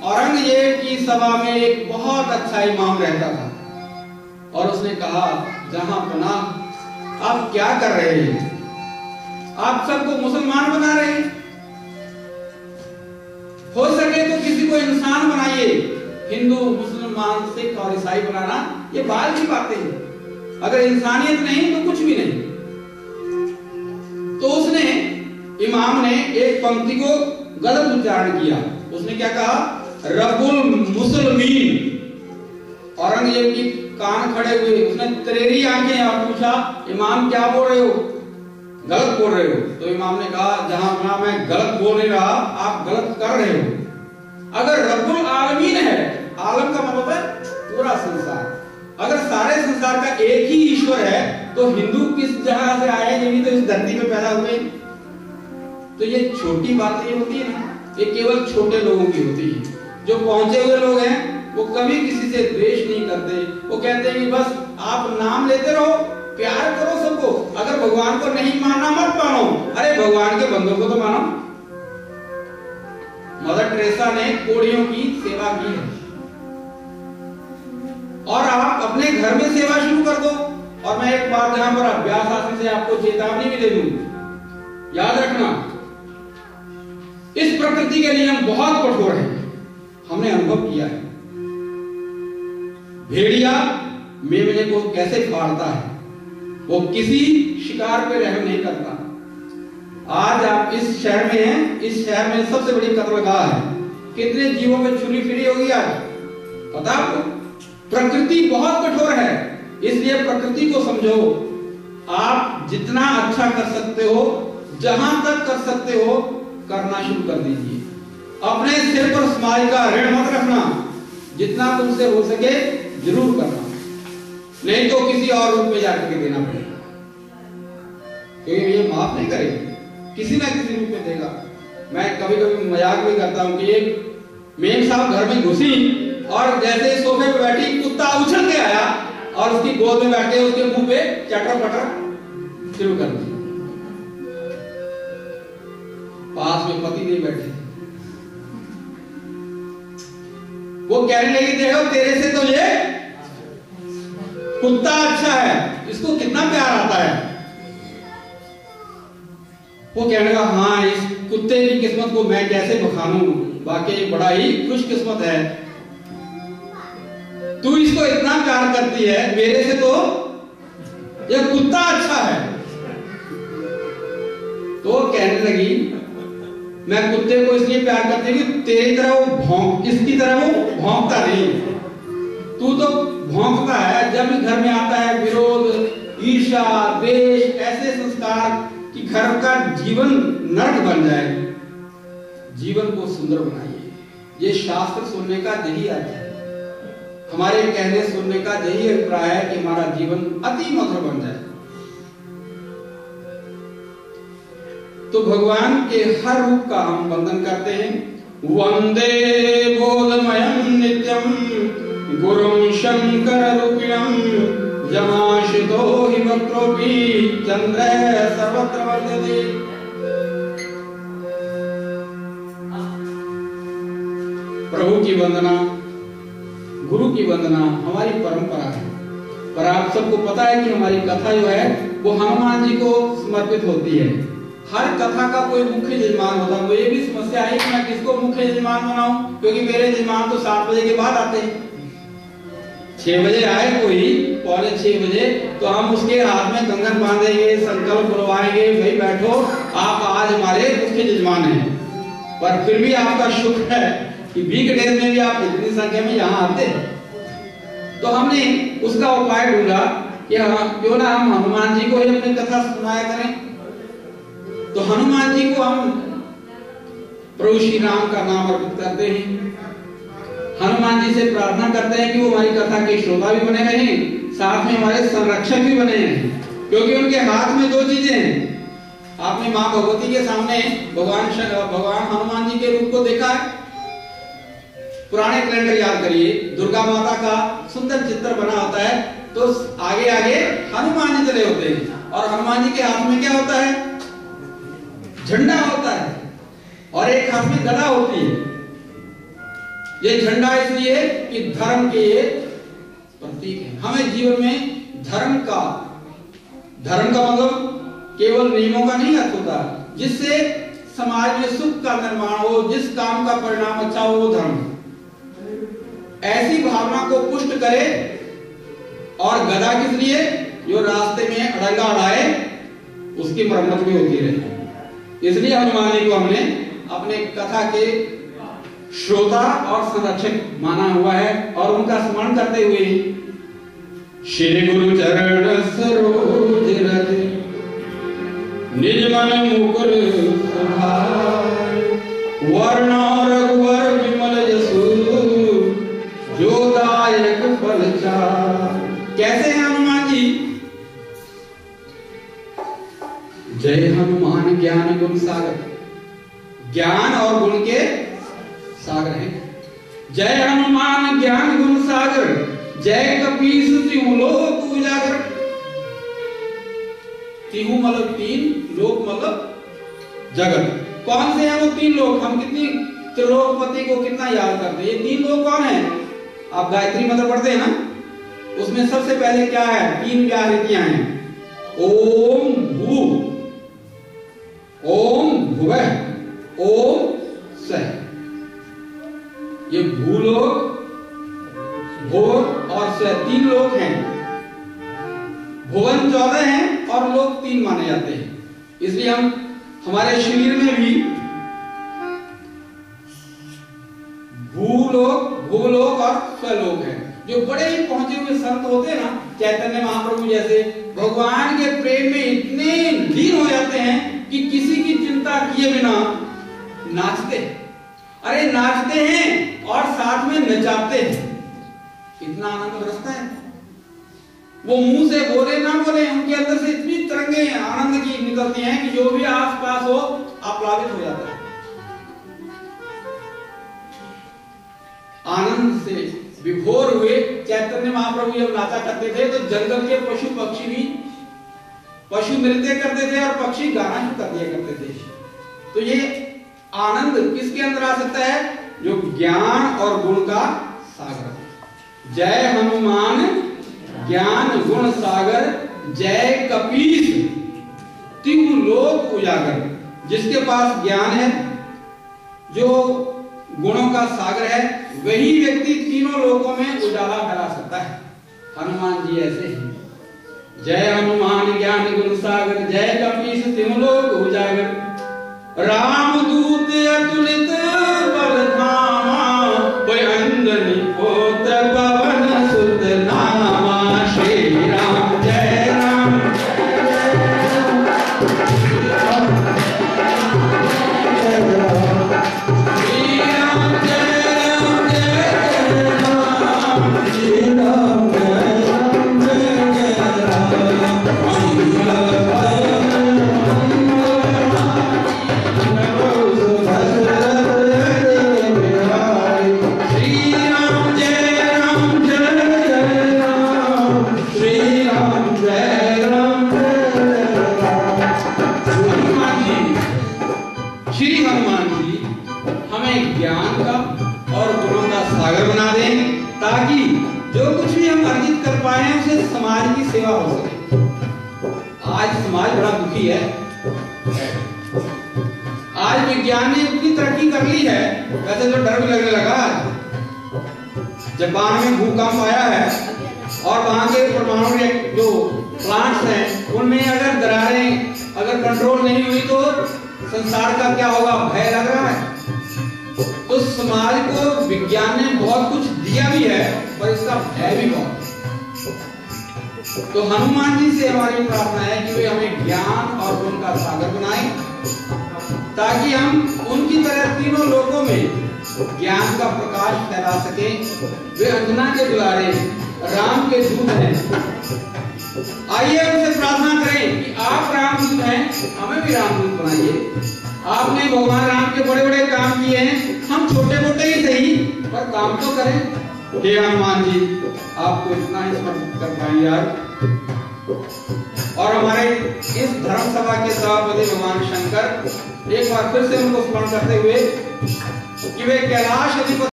औरंगजेब की सभा में एक बहुत अच्छा इमाम रहता था और उसने कहा, जहां पनाह आप क्या कर रहे हैं? आप सबको मुसलमान बना रहे हैं। हो सके तो किसी को इंसान बनाइए। हिंदू, मुसलमान, सिख और ईसाई बनाना ये बाल की बातें हैं। अगर इंसानियत नहीं तो कुछ भी नहीं। तो उसने, इमाम ने एक पंक्ति को गलत उच्चारण किया। उसने क्या कहा? रब्बुल मुसलमीन। औरंगजेब की कान खड़े हुए, उसने तरेरी आंखें और पूछा, इमाम क्या बोल रहे हो? गलत बोल रहे हो। तो इमाम ने कहा, जहां मैं गलत बोल नहीं रहा, आप गलत कर रहे हो। अगर रब्बुल आलमीन है, आलम का मतलब है पूरा संसार। अगर सारे संसार का एक ही ईश्वर है तो हिंदू किस जगह से आए? ये भी तो इस धरती पे पैदा हुए। तो ये छोटी बातें होती है ना, ये केवल छोटे लोगों की होती है। जो पहुंचे हुए लोग हैं वो कभी किसी से द्वेष नहीं करते। वो कहते हैं कि बस आप नाम लेते रहो, प्यार करो सबको। अगर भगवान को नहीं मानना मत मानो, अरे भगवान के बंदों को तो मानो। मदर टेरेसा ने कोढ़ियों की सेवा की है और आप अपने घर में सेवा शुरू कर दो। और मैं एक बात यहां पर अभ्यास आसन से आपको चेतावनी भी दे दूं, याद रखना, इस प्रकृति के नियम बहुत कठोर हैं, हमने अनुभव किया है। भेड़िया मेमने को कैसे फाड़ता है, वो किसी शिकार पे रहम नहीं करता। आज आप इस शहर में हैं, इस शहर में सबसे बड़ी कत्लगाह है। कितने जीवों में छुरी फिरी होगी आज, पता आपको? प्रकृति बहुत कठोर है, इसलिए प्रकृति को समझो। आप जितना अच्छा कर सकते हो, जहां तक कर सकते हो, करना शुरू कर दीजिए। अपने सिर पर समाज का ऋण मत रखना, जितना तुमसे हो सके जरूर करना, नहीं तो किसी और रूप में जाकर के देना पड़ेगा, क्योंकि ये माफ नहीं करेगा, किसी ना किसी रूप में देगा। मैं कभी कभी मजाक भी करता हूं कि एक मेम साहब घर में घुसी और जैसे ही सोफे पे बैठी, कुत्ता उछल के आया और उसकी गोद में बैठे उसके मुंह पे चटर पटर शुरू कर दी। पास में पति नहीं बैठे, वो कहने लगी, देखो तेरे से तो ये कुत्ता अच्छा है, इसको कितना प्यार आता है। वो कहने लगा, हाँ इस कुत्ते की किस्मत को मैं कैसे बखानूं, वाकई बड़ा ही खुशकिस्मत है, तू इसको इतना प्यार करती है, मेरे से तो ये कुत्ता अच्छा है। तो कहने लगी, मैं कुत्ते को इसलिए प्यार करती हूँ कि तेरी तरह वो इसकी तरह वो भौंकता नहीं, तू तो भौंकता है। जब भी घर में आता है विरोध, ईर्ष्या, द्वेष, ऐसे संस्कार कि घर का जीवन नरक बन जाए। जीवन को सुंदर बनाइए, ये शास्त्र सुनने का यही अर्थ है। हमारे कहने सुनने का यही अभिप्राय है कि हमारा जीवन अति मधुर बन जाए। तो भगवान के हर रूप का हम वंदन करते हैं। वंदे बोधमयं नित्यं गुरुं शंकर रूपिणं जमाशितो हि वक्रोऽपि चंद्रः सर्वत्र वर्तते। प्रभु की वंदना, गुरु की वंदना हमारी परंपरा है। पर आप सबको पता है कि हमारी कथा जो है वो हनुमान जी को समर्पित होती है। हर कथा का कोई मुख्य यजमान होता है। मुझे भी समस्या है कि मैं किसको मुख्य यजमान बनाऊं, क्योंकि मेरे यजमान तो 7 बजे के बाद आते हैं। 6 बजे आए कोई, 5:45 बजे, तो हम उसके हाथ में कंगन बांधेंगे, संकल्प बुलवाएंगे, भाई बैठो, आप आज हमारे मुख्य यजमान हैं। पर फिर भी आपका शुक्र है कि वीकडेज में भी आप इतनी संख्या में यहाँ आते हैं। तो हमने उसका उपाय ढूंढा कि क्यों ना हम हनुमान जी को ही अपनी कथा सुनाया करें। तो हनुमान जी को हम प्रभु श्री राम का नाम अर्पित करते हैं। हनुमान जी से प्रार्थना करते हैं कि वो हमारी कथा के श्रोता भी बने रहें, साथ में हमारे संरक्षक भी बने रहें, क्योंकि उनके हाथ में 2 चीजें हैं। आपने माँ भगवती के सामने भगवान हनुमान जी के रूप को देखा है। पुराने कैलेंडर याद करिए, दुर्गा माता का सुंदर चित्र बना होता है, तो आगे आगे हनुमान जी चले होते हैं और हनुमान जी के हाथ में क्या होता है? झंडा होता है और एक हाथ में गदा होती है। ये झंडा इसलिए कि धर्म के ये प्रतीक है। हमें जीवन में धर्म का मतलब केवल नियमों का नहीं अर्थ होता, जिससे समाज में सुख का निर्माण हो, जिस काम का परिणाम अच्छा हो, वो धर्म ऐसी भावना को पुष्ट करे। और गदा किस लिए? जो रास्ते में अड़ंगा अड़ाए उसकी मरम्मत भी होती रहे। इसलिए हनुमान जी को हमने अपने कथा के श्रोता और संरक्षक माना हुआ है और उनका स्मरण करते हुए श्री गुरु चरण सरोज रज निज मन मुकुर सुधार वर्ण रघुवर विमल जसु जो दायक फल चार। कैसे हैं हनुमान जी? जय हनुमान ज्ञान गुण सागर, ज्ञान और गुण के सागर हैं। जय हनुमान ज्ञान गुण सागर, जय कपीस तिहु लोक उजागर। तिहु मतलब तीन, लोक मतलब जगत। कौन से हैं वो तीन लोक? हम कितनी त्रिलोकपति को कितना याद करते हैं। ये तीन लोग कौन है? आप गायत्री मंत्र पढ़ते हैं ना, उसमें सबसे पहले क्या है? तीन व्याहृतियां हैं। ओम भू, ओम भुवः, ओम सः। ये भूलोक, भुव और सः तीन लोक हैं। भुवन 14 हैं और लोक 3 माने जाते हैं। इसलिए हम हमारे शिविर में भी भूलोक, भूलोक और स्वलोक है। जो बड़े ही पहुंचे हुए संत होते हैं ना, चैतन्य महाप्रभु जैसे, भगवान के प्रेम में इतने लीन हो जाते हैं कि किसी की चिंता किए बिना नाचते हैं। अरे नाचते हैं और साथ में नचाते हैं, इतना आनंद बरसता है। वो मुंह से बोले ना बोले, उनके अंदर से इतनी तरंगें आनंद की निकलती हैं कि जो भी आसपास हो आप्लावित हो जाता है। आनंद से विभोर हुए चैतन्य महाप्रभु जब नाचा करते थे तो जंगल के पशु पक्षी भी पशु नृत्य करते थे और पक्षी गाना शुरू कर दिया करते थे। तो ये आनंद किसके अंदर आ सकता है? जो ज्ञान और गुण का सागर। जय हनुमान ज्ञान गुण सागर, जय कपीस तिहु लोक उजागर। जिसके पास ज्ञान है, जो गुणों का सागर है, वही व्यक्ति तीनों लोकों में उजाला फैला सकता है। हनुमान जी ऐसे हैं। जय हनुमान ज्ञान गुण सागर, जय कपीस तिहु लोक उजागर। राम दूत अतुलित बल धामा, कोई अंजनी पुत्र पवन सुत नामा। श्री राम जय राम, ताकि जो कुछ भी हम अर्जित कर पाए उसे समाज की सेवा हो सके। आज समाज बड़ा दुखी है। आज विज्ञान ने इतनी तरक्की कर ली है, वैसे तो डर भी लगने लगा। जापान में भूकंप आया है और वहां के परमाणु जो प्लांट्स हैं उनमें अगर दरारें अगर कंट्रोल नहीं हुई तो संसार का क्या होगा, भय लग रहा है। तो समाज को विज्ञान ने बहुत कुछ दिया भी है पर इसका भय भी बहुत। तो हनुमान जी से हमारी प्रार्थना है कि वे हमें ज्ञान और गुण का सागर बनाएं, ताकि हम उनकी तरह तीनों लोकों में ज्ञान का प्रकाश फैला सकें। वे अंजना के दुलारे राम के दूत हैं। आइए उनसे प्रार्थना करें कि आप रामदूत हैं, हमें भी रामदूत बनाइए। आपने भगवान राम के बड़े बड़े काम किए हैं, हम छोटे मोटे ही सही पर काम तो करें। हे हनुमान जी, आपको इतना ही समर्पित कर पाएंगे यार। और हमारे इस धर्म सभा के सभापति भगवान शंकर, एक बार फिर से उनको स्मरण करते हुए कि वे कैलाश अधिपति